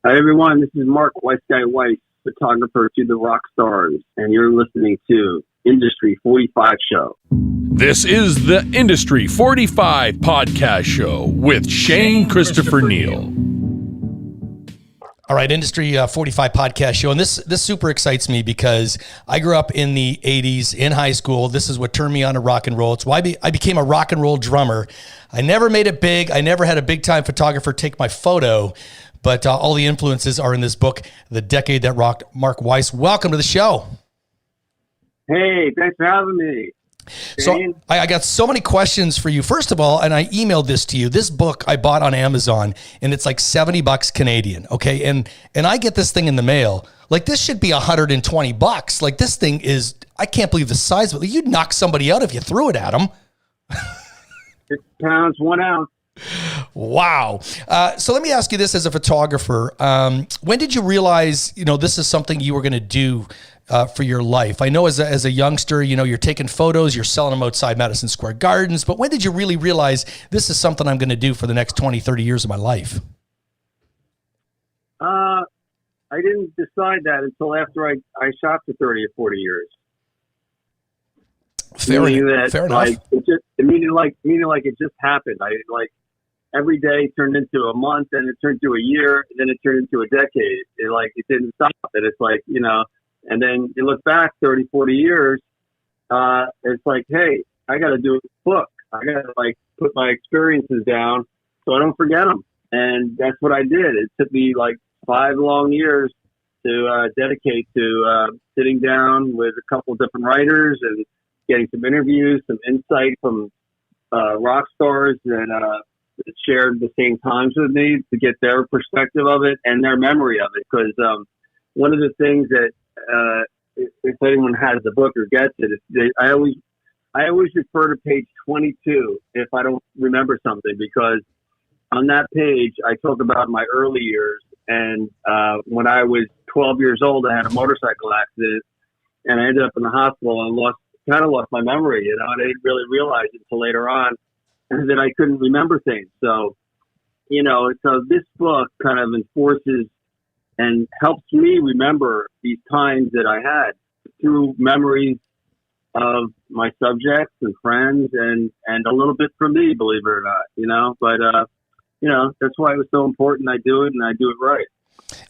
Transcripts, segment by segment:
Hi, everyone. This is Mark Weiss, photographer to the rock stars, and you're listening to Industry 45 Show. This is the Industry 45 podcast show with Shane Christopher Neal. All right, Industry 45 podcast show. And this super excites me because I grew up in the 80s in high school. This is what turned me on to rock and roll. It's why I became a rock and roll drummer. I never made it big. I never had a big-time photographer take my photo, but all the influences are in this book, The Decade That Rocked. Mark Weiss, welcome to the show. Hey, thanks for having me. So I got so many questions for you. First of all, and I emailed this to you, this book I bought on Amazon, and it's like $70 Canadian. Okay. And I get this thing in the mail. Like, this should be $120. Like, this thing is, I can't believe the size of it. You'd knock somebody out if you threw it at them. 6 pounds, 1 ounce. Wow. So let me ask you this as a photographer. When did you realize, this is something you were going to do for your life? I know as a youngster, you're taking photos, you're selling them outside Madison Square Gardens, but when did you really realize this is something I'm going to do for the next 20, 30 years of my life? I didn't decide that until after I shot for 30 or 40 years. Fair enough. Like, meaning like it just happened. Every day turned into a month, and it turned to a year, and then it turned into a decade. It didn't stop. And it's like, and then you look back 30, 40 years, it's like, hey, I got to do a book. I got to put my experiences down so I don't forget them. And that's what I did. It took me 5 long years to dedicate to sitting down with a couple of different writers and getting some interviews, some insight from rock stars that shared the same times with me to get their perspective of it and their memory of it. Because one of the things that if anyone has the book or gets it, I always refer to page 22 if I don't remember something, because on that page I talk about my early years, and when I was 12 years old, I had a motorcycle accident, and I ended up in the hospital and lost my memory. I didn't really realize it until later on that I couldn't remember things. So this book kind of enforces and helps me remember these times that I had through memories of my subjects and friends, and a little bit for me, believe it or not, but that's why it was so important. I do it, and I do it right.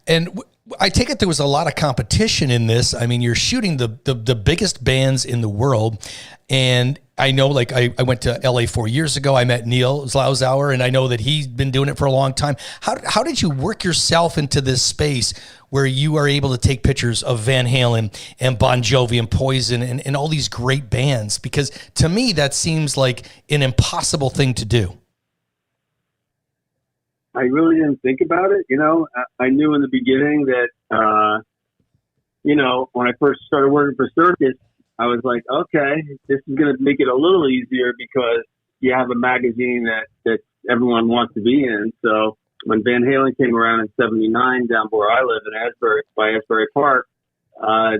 And I take it there was a lot of competition in this. I mean, you're shooting the biggest bands in the world. And I know, I went to LA 4 years ago. I met Neil Zlauzauer, and I know that he's been doing it for a long time. How did you work yourself into this space where you are able to take pictures of Van Halen and Bon Jovi and Poison and all these great bands? Because to me, that seems like an impossible thing to do. I really didn't think about it. I knew in the beginning that, when I first started working for Circus, I was like, okay, this is going to make it a little easier because you have a magazine that everyone wants to be in. So when Van Halen came around in '79 down where I live in Asbury Park, I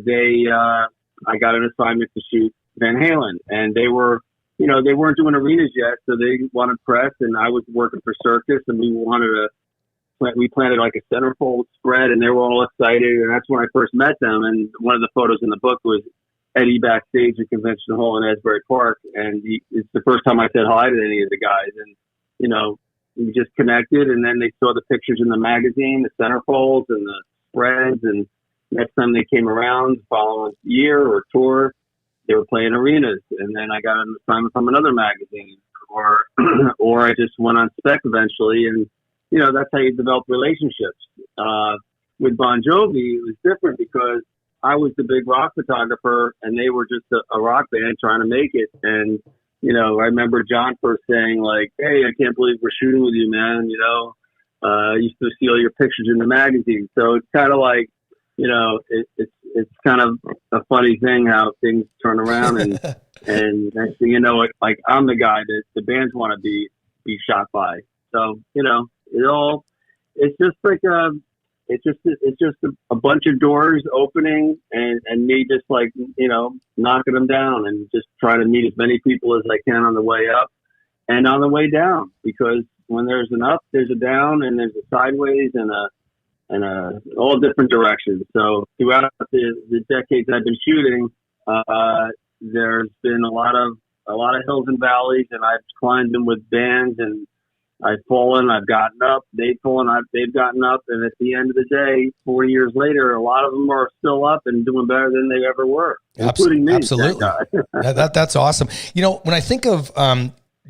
got an assignment to shoot Van Halen, and they weren't doing arenas yet, so they wanted press, and I was working for Circus, and we planted a centerfold spread, and they were all excited, and that's when I first met them. And one of the photos in the book was Eddie backstage at Convention Hall in Asbury Park, and it's the first time I said hi to any of the guys, and we just connected, and then they saw the pictures in the magazine, the centerfolds and the spreads, and next time they came around the following year or tour, they were playing arenas, and then I got an assignment from another magazine, or I just went on spec eventually, and that's how you develop relationships. With Bon Jovi, it was different because I was the big rock photographer, and they were just a rock band trying to make it. And I remember John first saying "Hey, I can't believe we're shooting with you, man. I used to see all your pictures in the magazine." So it's kind of it's kind of a funny thing how things turn around, and next thing you know, I'm the guy that the bands want to be shot by. So it's just a bunch of doors opening, and me just knocking them down and just trying to meet as many people as I can on the way up and on the way down, because when there's an up, there's a down, and there's a sideways and a all different directions. So throughout the decades I've been shooting, there's been a lot of hills and valleys, and I've climbed them with bands, and I've fallen, I've gotten up, they've fallen, they've gotten up, and at the end of the day, 40 years later, a lot of them are still up and doing better than they ever were, including me. Absolutely. That's awesome. You know, when I think of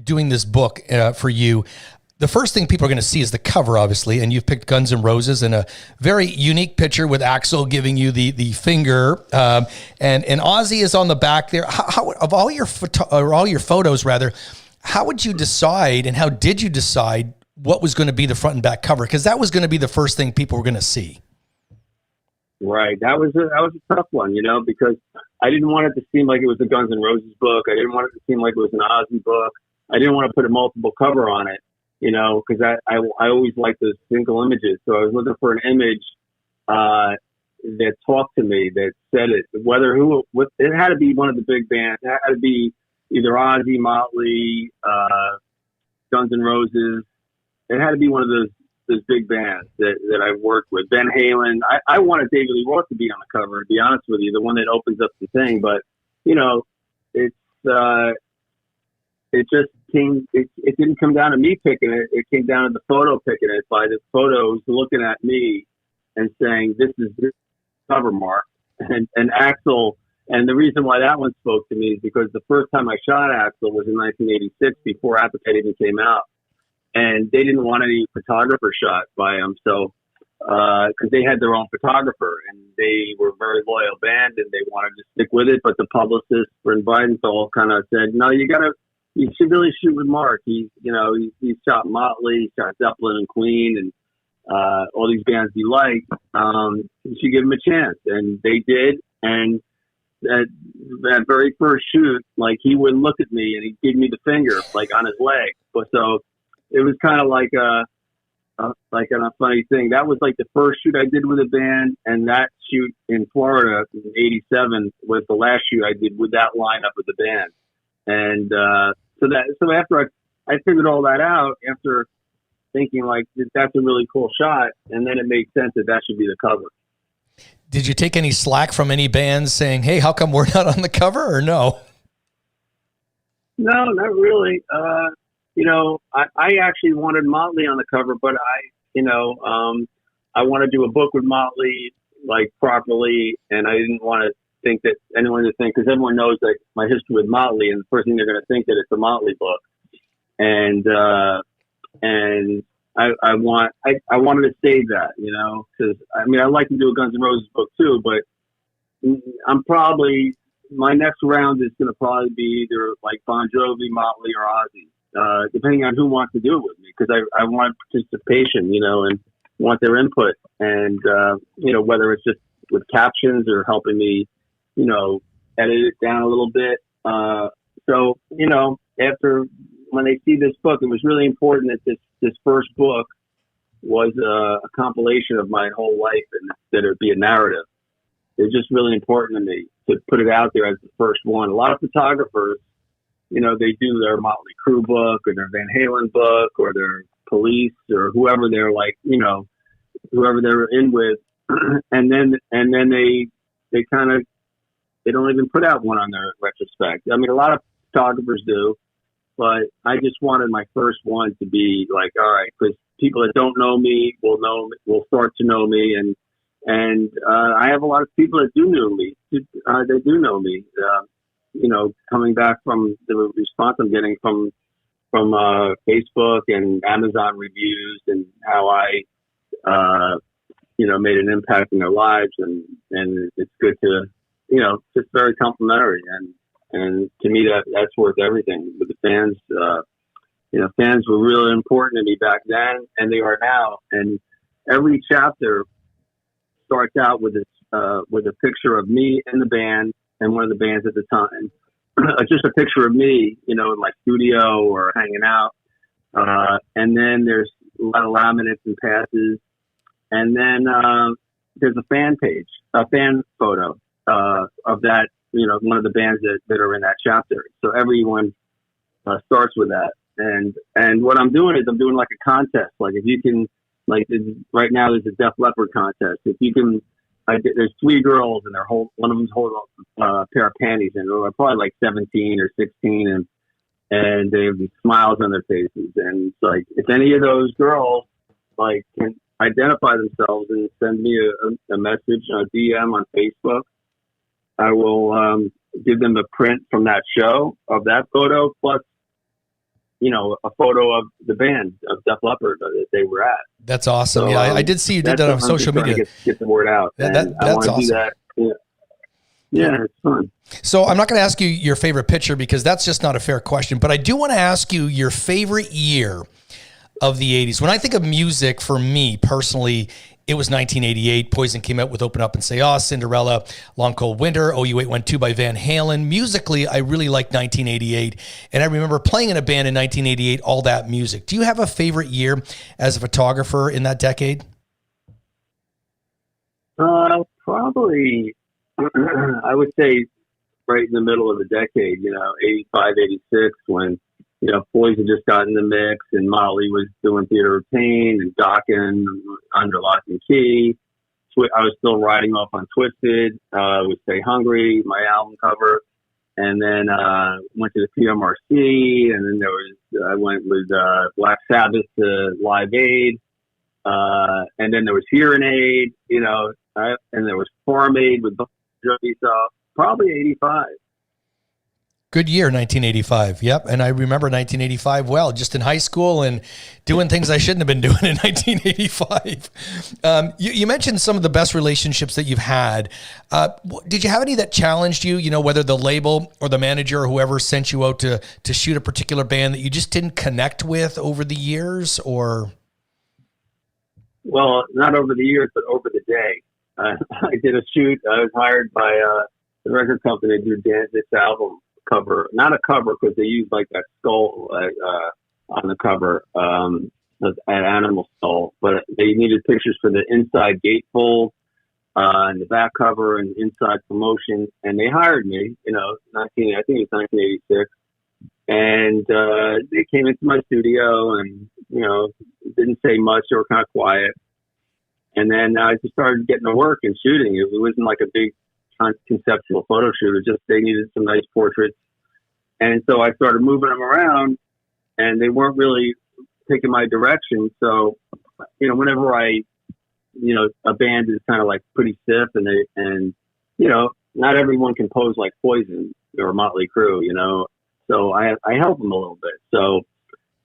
doing this book for you, the first thing people are going to see is the cover, obviously, and you've picked Guns N' Roses and a very unique picture with Axl giving you the finger, and Ozzy is on the back there. How of all your photos, rather, how would you decide, and how did you decide what was going to be the front and back cover? Because that was going to be the first thing people were going to see. Right, that was a tough one, you know, because I didn't want it to seem like it was a Guns N' Roses book. I didn't want it to seem like it was an Ozzy book. I didn't want to put a multiple cover on it. You know, because I always like those single images. So I was looking for an image that talked to me, that said it. It had to be one of the big bands. It had to be either Ozzy, Motley, Guns N' Roses. It had to be one of those big bands that I've worked with. Van Halen. I wanted David Lee Roth to be on the cover, to be honest with you, the one that opens up the thing. But, you know, it just came, it didn't come down to me picking it. It came down to the photo picking it, by the photos looking at me and saying, this is the cover, Mark. And Axl, and the reason why that one spoke to me is because the first time I shot Axl was in 1986, before Appetite even came out. And they didn't want any photographer shot by him. So, because they had their own photographer, and they were a very loyal band, and they wanted to stick with it. But the publicists for Weiss-the kind of said, no, you should really shoot with Mark. He's shot Motley, he shot Zeppelin and Queen, and all these bands he liked. You should give him a chance. And they did. And that very first shoot, like, he wouldn't look at me, and he'd give me the finger, like, on his leg. But so it was kind of like a funny thing. That was like the first shoot I did with a band, and that shoot in Florida in '87 was the last shoot I did with that lineup with the band. And so after I figured all that out, after thinking like that's a really cool shot, and then it made sense that should be the cover. Did you take any slack from any bands saying, "Hey, how come we're not on the cover?" or no? No, not really. I actually wanted Motley on the cover, but I want to do a book with Motley, like, properly, and I didn't want to think that anyone to think, because everyone knows that my history with Motley, and the first thing they're going to think that it's a Motley book. And I wanted to save that, you know, because I'd like to do a Guns N' Roses book too, but my next round is going to probably be either like Bon Jovi, Motley, or Ozzy, depending on who wants to do it with me, because I want participation, you know, and want their input, and whether it's just with captions or helping me, you know, edit it down a little bit. So, you know, when they see this book, it was really important that this first book was a compilation of my whole life, and that it be a narrative. It's just really important to me to put it out there as the first one. A lot of photographers, you know, they do their Motley Crue book or their Van Halen book or their Police or whoever they're like, you know, whoever they're in with, and then they kind of, they don't even put out one on their retrospect. A lot of photographers do, but I just wanted my first one to be like, all right, because people that don't know me will start to know me, and I have a lot of people that do know me. They do know me. You know, coming back from the response I'm getting from Facebook and Amazon reviews, and how I made an impact in their lives, and it's good to, you know, just very complimentary, and to me that's worth everything. With the fans, fans were really important to me back then, and they are now. And every chapter starts out with a picture of me and the band and one of the bands at the time. Just a picture of me, you know, in my studio or hanging out. And then there's a lot of laminates and passes. And then there's a fan photo of that, you know, one of the bands that are in that chapter. So everyone starts with that. And what I'm doing is I'm doing like a contest. Like, if you can Like right now, there's a Def Leppard contest. If you can, there's 3 girls, and one of them's holding a pair of panties, and they're probably like 17 or 16, and they have these smiles on their faces. And it's like, if any of those girls like can identify themselves and send me a message, a DM on Facebook, I will give them a print from that show of that photo, plus, you know, a photo of the band of Def Leppard that they were at. That's awesome. So, yeah, I did see you did that on social media. Get the word out. That's awesome. Do that. Yeah, it's fun. So I'm not going to ask you your favorite picture because that's just not a fair question, but I do want to ask you your favorite year of the 80s. When I think of music, for me personally, it was 1988. Poison came out with Open Up and Say Oh, Cinderella, Long Cold Winter, OU812 by Van Halen. Musically, I really liked 1988, and I remember playing in a band in 1988, All That Music. Do you have a favorite year as a photographer in that decade? Probably, I would say right in the middle of the decade, you know, 85, 86, when, you know, Poison just got in the mix, and Motley was doing Theater of Pain, and Dokken Under Lock and Key. I was still riding off on Twisted, with Stay Hungry, my album cover, and then went to the PMRC, and then I went with Black Sabbath to Live Aid, and then there was Hearing Aid, you know, and there was Farm Aid with Joey, so probably 85. Good year, 1985. Yep. And I remember 1985 well, just in high school and doing things I shouldn't have been doing in 1985. You mentioned some of the best relationships that you've had. Did you have any that challenged you, you know, whether the label or the manager or whoever sent you out to shoot a particular band that you just didn't connect with over the years, or? Well, not over the years, but over the day. I did a shoot. I was hired by the record company to do this album cover, not a cover because they used like that skull on the cover, an animal skull, but they needed pictures for the inside gatefold and the back cover and inside promotion, and they hired me, you know, I think it was 1986, and they came into my studio and, you know, didn't say much. They were kind of quiet, and then I just started getting to work and shooting. It wasn't like a big conceptual photo shoot. It just, they needed some nice portraits. And so I started moving them around, and they weren't really taking my direction. So, you know, whenever you know, a band is kind of like pretty stiff, and you know, not everyone can pose like Poison or Motley Crue, you know. So I help them a little bit. So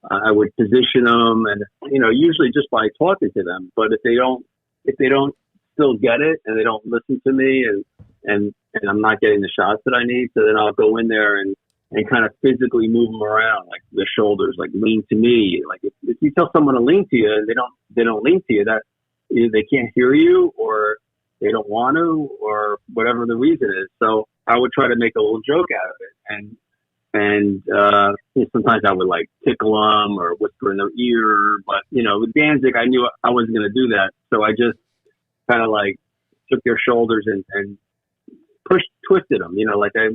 I would position them, and, you know, usually just by talking to them. But if they don't still get it, and they don't listen to me, and I'm not getting the shots that I need, so then I'll go in there and kind of physically move them around, like the shoulders, like lean to me. Like if you tell someone to lean to you and they don't lean to you, that either they can't hear you or they don't want to, or whatever the reason is. So I would try to make a little joke out of it. And sometimes I would like tickle them or whisper in their ear, but, you know, with Danzig, I knew I wasn't going to do that. So I just kind of like took their shoulders and twisted them, you know, like I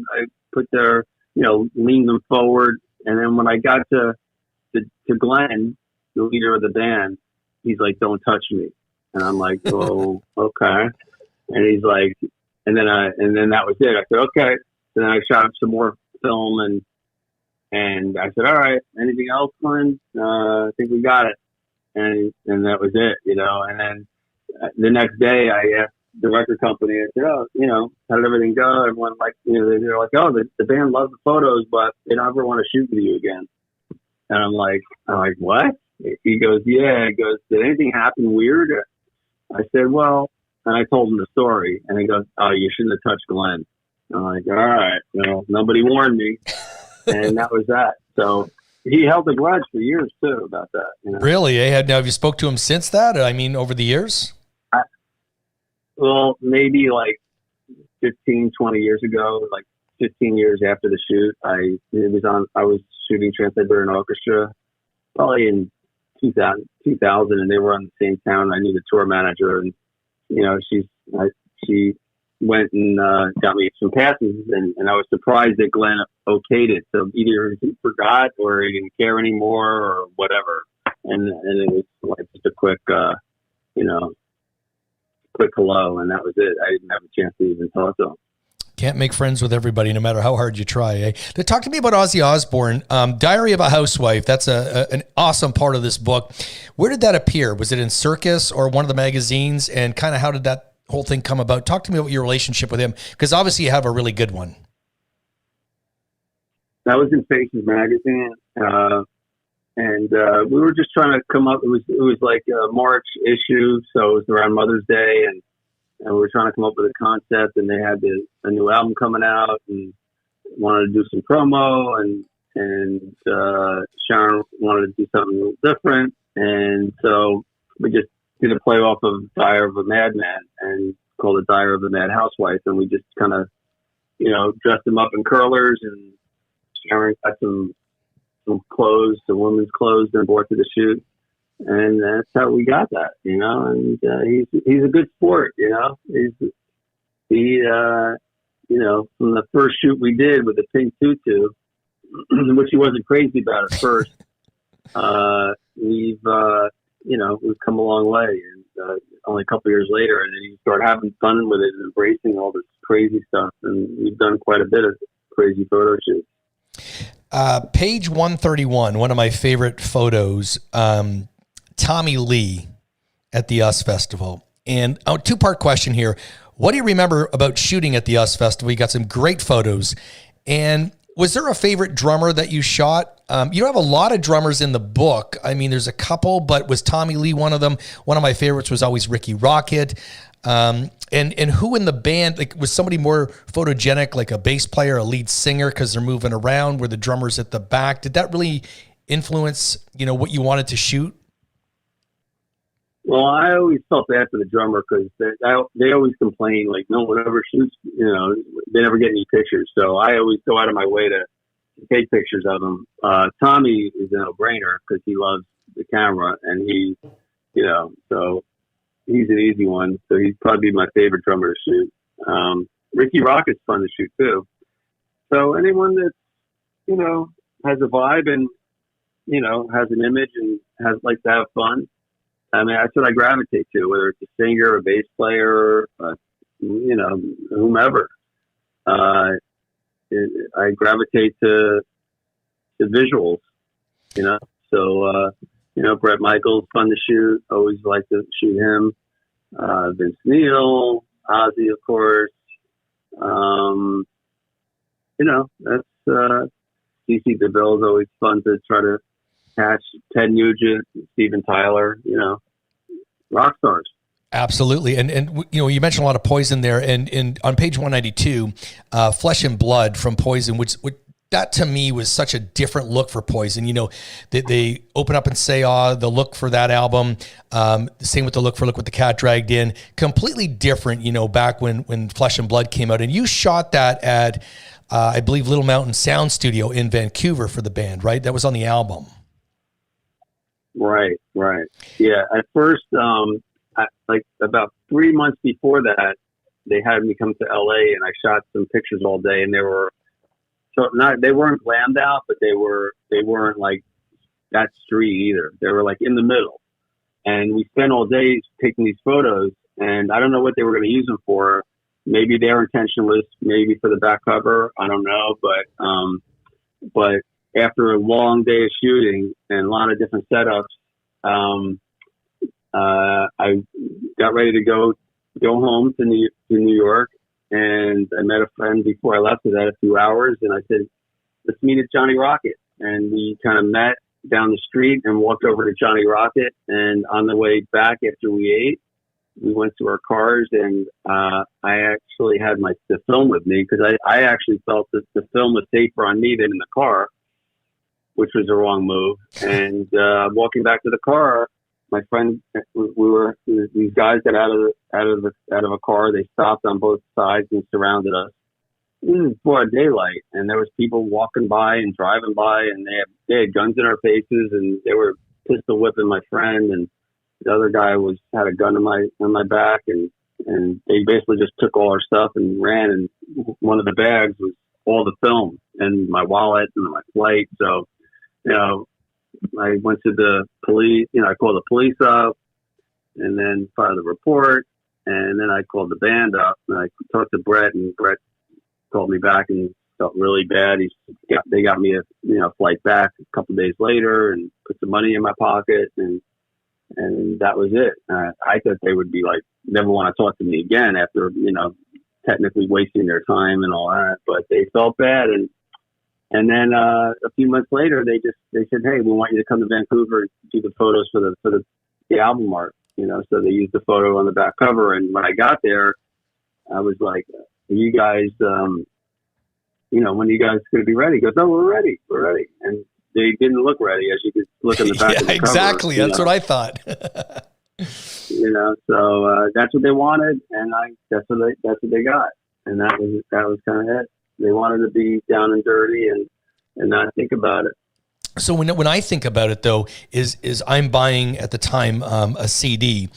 put their, you know, lean them forward. And then when I got to Glenn, the leader of the band, he's like, "Don't touch me." And I'm like, "Oh, okay." And he's like, and then that was it. I said, "Okay." And then I shot up some more film, and I said, "All right, anything else, Glenn? I think we got it." And that was it, you know. And then the next day I asked the record company, I said, "Oh, you know, how did everything go?" Everyone, like, you know, they're like, "Oh, the band loves the photos, but they don't ever want to shoot with you again." And I'm like, "What?" He goes, "Yeah." He goes, "Did anything happen weird?" I said, "Well," and I told him the story, and he goes, "Oh, you shouldn't have touched Glenn." I'm like, "All right, well, nobody warned me." And that was that. So he held a grudge for years too about that. You know? Really? Now, have you spoke to him since that? I mean, over the years? Well, maybe like 15, 20 years ago, like 15 years after the shoot, I was shooting Trans-Siberian Orchestra, probably in 2000, and they were on the same town. I knew the tour manager, and, you know, she went and got me some passes, and I was surprised that Glenn okayed it. So either he forgot or he didn't care anymore or whatever. and it was like just a quick, quick hello, and that was it. I didn't have a chance to even talk to him. Can't make friends with everybody, no matter how hard you try. Eh? Talk to me about Ozzy Osbourne. Diary of a Housewife. That's an awesome part of this book. Where did that appear? Was it in Circus or one of the magazines? And kind of how did that whole thing come about? Talk to me about your relationship with him, because obviously you have a really good one. That was in Faces magazine, and we were just trying to come up. It was like a March issue, so it was around Mother's Day, and we were trying to come up with a concept. And they had a new album coming out, and wanted to do some promo, and Sharon wanted to do something a little different, and so we just did a play off of Diary of a Madman and called it Diary of a Mad Housewife, and we just kind of dressed them up in curlers, and Sharon got some clothes, some women's clothes, and brought to the shoot, and that's how we got that, And he's a good sport, from the first shoot we did with the pink tutu, which he wasn't crazy about at first. We've come a long way, and only a couple years later, and then you start having fun with it and embracing all this crazy stuff, and we've done quite a bit of crazy photo shoots. Page 131, one of my favorite photos, Tommy Lee at the US Festival. And a two-part question here. What do you remember about shooting at the US Festival? You got some great photos. And was there a favorite drummer that you shot? You don't have a lot of drummers in the book. I mean, there's a couple, but was Tommy Lee one of them? One of my favorites was always Ricky Rocket. And who in the band, like, was somebody more photogenic, like a bass player, a lead singer, because they're moving around? Were the drummers at the back? Did that really influence, what you wanted to shoot? Well, I always felt bad for the drummer because they always complain, like, no one ever shoots, they never get any pictures. So I always go out of my way to take pictures of them. Tommy is a no-brainer because he loves the camera, and he, so he's an easy one. So he's probably my favorite drummer to shoot. Ricky Rocket's fun to shoot too. So anyone that, has a vibe and, has an image and likes to have fun. I mean, that's what I gravitate to, whether it's a singer, a bass player, whomever. I gravitate to visuals, So, Brett Michaels, fun to shoot. Always like to shoot him. Vince Neil, Ozzy, of course. That's C.C. DeVille is always fun to try to catch. Ted Nugent, Steven Tyler, rock stars. Absolutely. And you mentioned a lot of Poison there, and on page 192, Flesh and Blood from Poison, which that to me was such a different look for Poison. They open up and say, the look for that album, same with the look with the Cat Dragged In, completely different, back when Flesh and Blood came out. And you shot that at, I believe, Little Mountain Sound Studio in Vancouver for the band, right? That was on the album. Right. Yeah. At first, like about 3 months before that, they had me come to LA, and I shot some pictures all day, and they weren't glammed out, but they weren't like that street either. They were like in the middle, and we spent all day taking these photos, and I don't know what they were going to use them for. Maybe their intention was maybe for the back cover. I don't know, but after a long day of shooting and a lot of different setups, I got ready to go home to New York, and I met a friend before I left. It had a few hours, and I said, let's meet at Johnny Rocket. And we kind of met down the street and walked over to Johnny Rocket. And on the way back after we ate, we went to our cars, and I actually had the film with me because I actually felt that the film was safer on me than in the car, which was a wrong move. And walking back to the car, my friend, these guys got out of a car. They stopped on both sides and surrounded us. It was broad daylight, and there was people walking by and driving by, and they had guns in our faces, and they were pistol whipping my friend, and the other guy had a gun on my back, and they basically just took all our stuff and ran. And one of the bags was all the film and my wallet and my flight. So, I went to the police, I called the police up and then filed a report. And then I called the band up and I talked to Brett, and Brett called me back and felt really bad. They got me a flight back a couple of days later and put some money in my pocket, and that was it. I thought they would be like, never want to talk to me again after, technically wasting their time and all that, but they felt bad. And then a few months later, they said, hey, we want you to come to Vancouver and do the photos for the album art. So they used the photo on the back cover. And when I got there, I was like, are you guys, when are you guys going to be ready? He goes, no, we're ready. And they didn't look ready, as you could look on the back of the exactly. cover. That's what I thought. So that's what they wanted. And that's what they got. And that was kind of it. They wanted to be down and dirty and not think about it. So when I think about it, though, is I'm buying at the time a CD,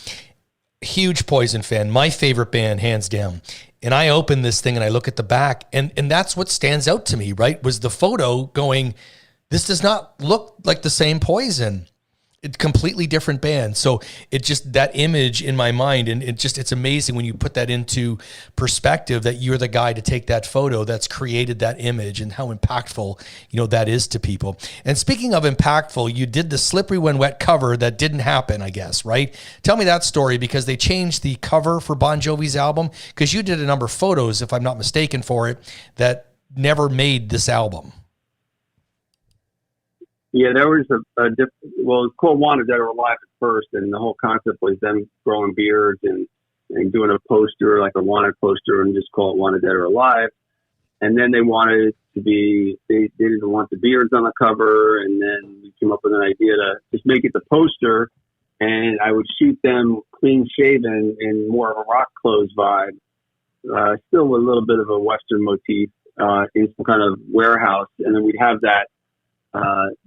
huge Poison fan, my favorite band, hands down. And I open this thing and I look at the back, and that's what stands out to me, right? Was the photo going, this does not look like the same Poison. It's completely different band. So it just, that image in my mind, and it's amazing when you put that into perspective that you're the guy to take that photo that's created that image, and how impactful, that is to people. And speaking of impactful, you did the Slippery When Wet cover that didn't happen, I guess, right? Tell me that story, because they changed the cover for Bon Jovi's album, because you did a number of photos, if I'm not mistaken, for it that never made this album. Yeah, there was it was called Wanted Dead or Alive at first, and the whole concept was them growing beards and doing a poster, like a wanted poster, and just call it Wanted Dead or Alive. And then they wanted it to be, they didn't want the beards on the cover, and then we came up with an idea to just make it the poster, and I would shoot them clean shaven in more of a rock clothes vibe, still with a little bit of a Western motif, in some kind of warehouse, and then we'd have that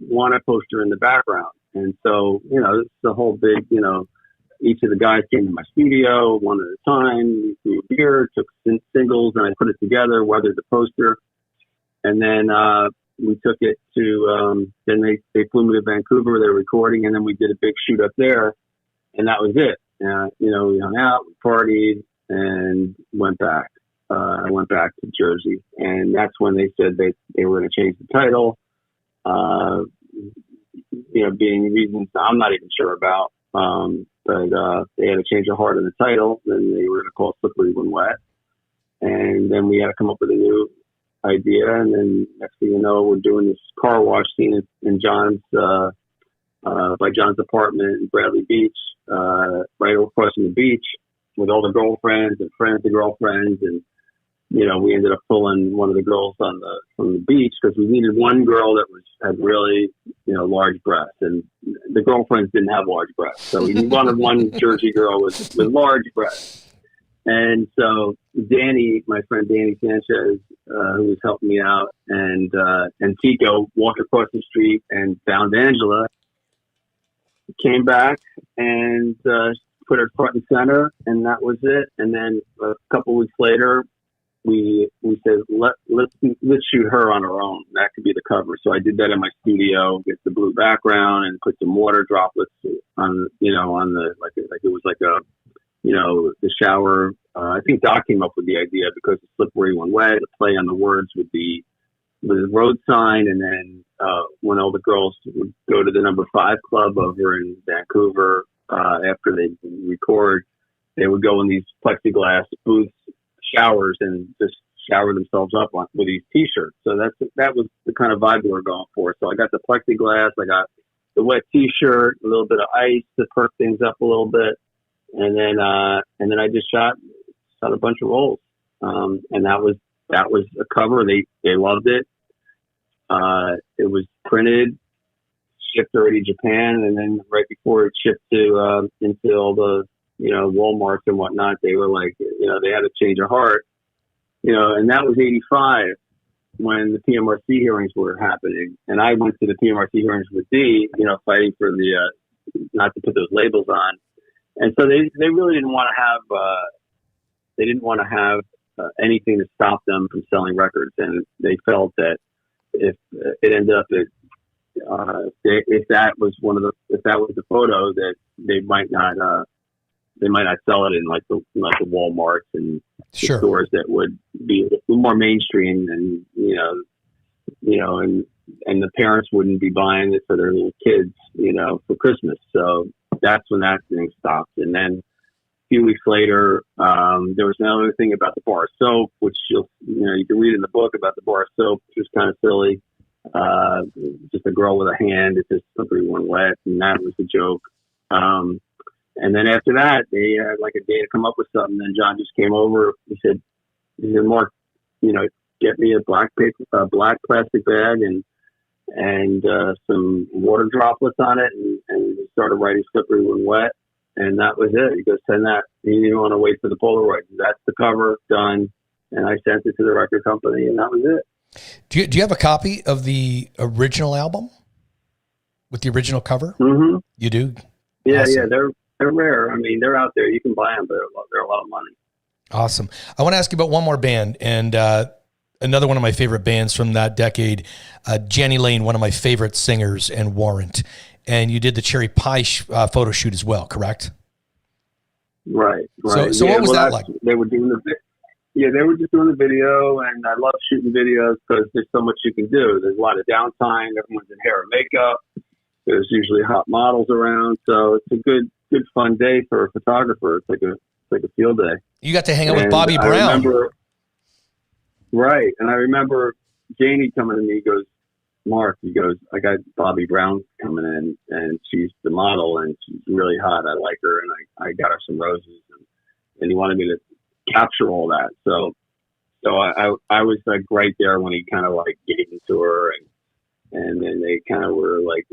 wanted poster in the background. And so, it's the whole big, each of the guys came to my studio one at a time. We threw a beer, took singles, and I put it together, weathered the poster. And then we took it to, then they flew me to Vancouver, they were recording, and then we did a big shoot up there. And that was it. We hung out, we partied, and went back. I went back to Jersey. And that's when they said they were going to change the title. Being reasons I'm not even sure about. But they had to change the heart of the title. Then they were going to call it Slippery When Wet. And then we had to come up with a new idea. And then next thing you know, we're doing this car wash scene in John's, by John's apartment in Bradley Beach, right across from the beach, with all the girlfriends and friends of girlfriends. And we ended up pulling one of the girls from the beach, because we needed one girl that had really, large breasts, and the girlfriends didn't have large breasts. So we wanted one Jersey girl with large breasts. And so Danny, my friend Danny Sanchez, who was helping me out, and Tico walked across the street and found Angela, came back and put her front and center, and that was it. And then a couple weeks later, we said, let's shoot her on her own. That could be the cover. So I did that in my studio, get the blue background, and put some water droplets on the, like it was like the shower. I think Doc came up with the idea, because it's Slippery When Wet, to play on the words with the road sign. And then when all the girls would go to the number 5 club over in Vancouver, after they record, they would go in these plexiglass booths, showers, and just shower themselves up with these T-shirts. So that was the kind of vibe we were going for. So I got the plexiglass, I got the wet T-shirt, a little bit of ice to perk things up a little bit, and then I just shot a bunch of rolls, and that was a cover. They loved it. It was printed, shipped already to Japan, and then right before it shipped to into all the Walmarts and whatnot, they were like, they had to change their heart, and that was 85 when the PMRC hearings were happening. And I went to the PMRC hearings with D, fighting for the, not to put those labels on. And so they really didn't want to have, anything to stop them from selling records. And they felt that if it ended up at if that was the photo, that they might not sell it in like the Walmarts and Sure. stores that would be more mainstream, and and the parents wouldn't be buying it for their little kids, for Christmas. So that's when that thing stopped. And then a few weeks later, there was another thing about the bar of soap, which you can read in the book about the bar of soap, which was kind of silly. Just a girl with a hand, it's just slippery when wet, and that was the joke. And then after that, they had like a day to come up with something. Then John just came over. He said, Mark, get me a black plastic bag and some water droplets on it, and he started writing slippery when wet, and that was it. He goes, send that. He didn't want to wait for the Polaroid. That's the cover, done. And I sent it to the record company, and that was it. Do you have a copy of the original album with the original cover? Mm-hmm. You do? Yeah, Awesome. yeah. They're rare. I mean, they're out there. You can buy them, but they're a lot of money. Awesome. I want to ask you about one more band, and another one of my favorite bands from that decade, Jenny Lane, one of my favorite singers, and Warrant. And you did the Cherry Pie photo shoot as well, correct? Right. So what was that like? They were doing they were just doing the video, and I love shooting videos because there's so much you can do. There's a lot of downtime. Everyone's in hair and makeup. There's usually hot models around, so it's a good fun day for a photographer. It's like a field day. You got to hang out with Bobby Brown. Right, and I remember Janie coming to me. He goes, Mark, he goes, I got Bobby Brown coming in, and she's the model, and she's really hot. I like her, and I got her some roses, and he wanted me to capture all that. So I was like right there when he kind of like gave it to her, and then they kind of were like,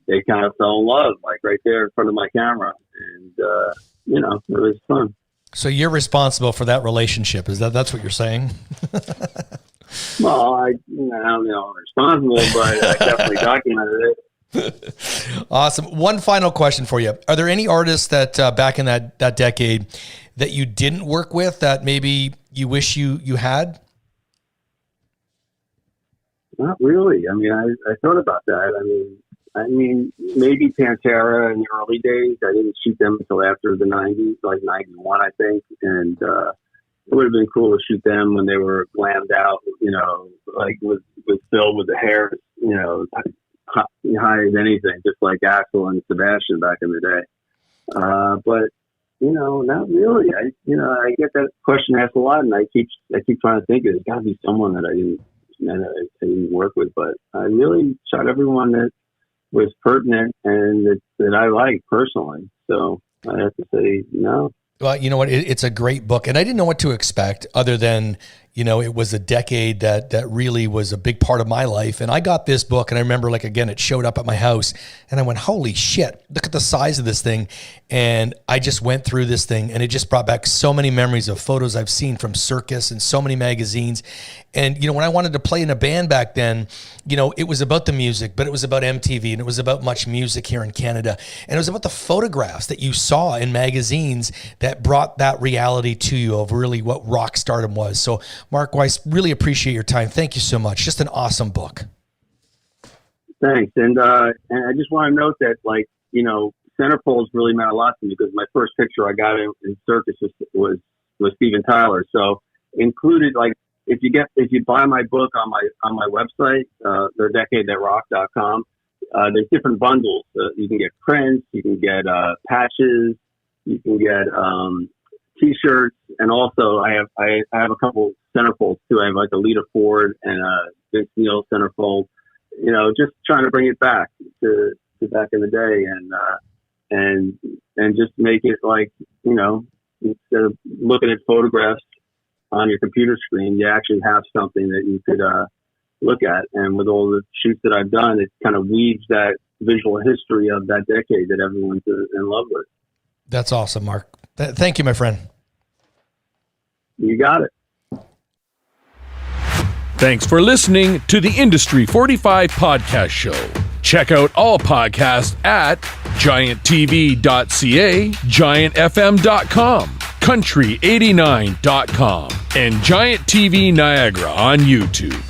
they kind of fell in love, like right there in front of my camera, and it was fun. So you're responsible for that relationship. That's what you're saying? Well, I don't know I'm responsible, but I definitely documented it. Awesome. One final question for you. Are there any artists that back in that decade that you didn't work with that maybe you wish you had? Not really. I mean, I thought about that. I mean, maybe Pantera in the early days. I didn't shoot them until after the 90s, like 91, I think. And it would have been cool to shoot them when they were glammed out, like with Phil with the hair, high as anything, just like Axl and Sebastian back in the day. But not really. I get that question asked a lot, and I keep trying to think there's got to be someone that I didn't work with, but I really shot everyone that was pertinent and that I like personally. So I have to say no. Well, you know what? It's a great book, and I didn't know what to expect other than, it was a decade that really was a big part of my life. And I got this book, and I remember, again, it showed up at my house, and I went, holy shit, look at the size of this thing. And I just went through this thing, and it just brought back so many memories of photos I've seen from Circus and so many magazines. And, when I wanted to play in a band back then, it was about the music, but it was about MTV, and it was about Much Music here in Canada. And it was about the photographs that you saw in magazines that brought that reality to you of really what rock stardom was. So, Mark Weiss, really appreciate your time. Thank you so much. Just an awesome book. Thanks. And I just want to note that, centerfolds really meant a lot to me because my first picture I got in Circus was Steven Tyler. So included, if you buy my book on my website, thedecadeThatRocked.com, there's different bundles. You can get prints, you can get patches, you can get T-shirts, and also I have a couple centerfolds too. I have like a Lita Ford and a Vince Neil centerfold. Just trying to bring it back to back in the day, and just make it instead of looking at photographs on your computer screen, you actually have something that you could look at. And with all the shoots that I've done, it kind of weaves that visual history of that decade that everyone's in love with. That's awesome, Mark. Thank you, my friend. You got it. Thanks for listening to the Industry 45 Podcast Show. Check out all podcasts at gianttv.ca, giantfm.com, country89.com, and Giant TV Niagara on YouTube.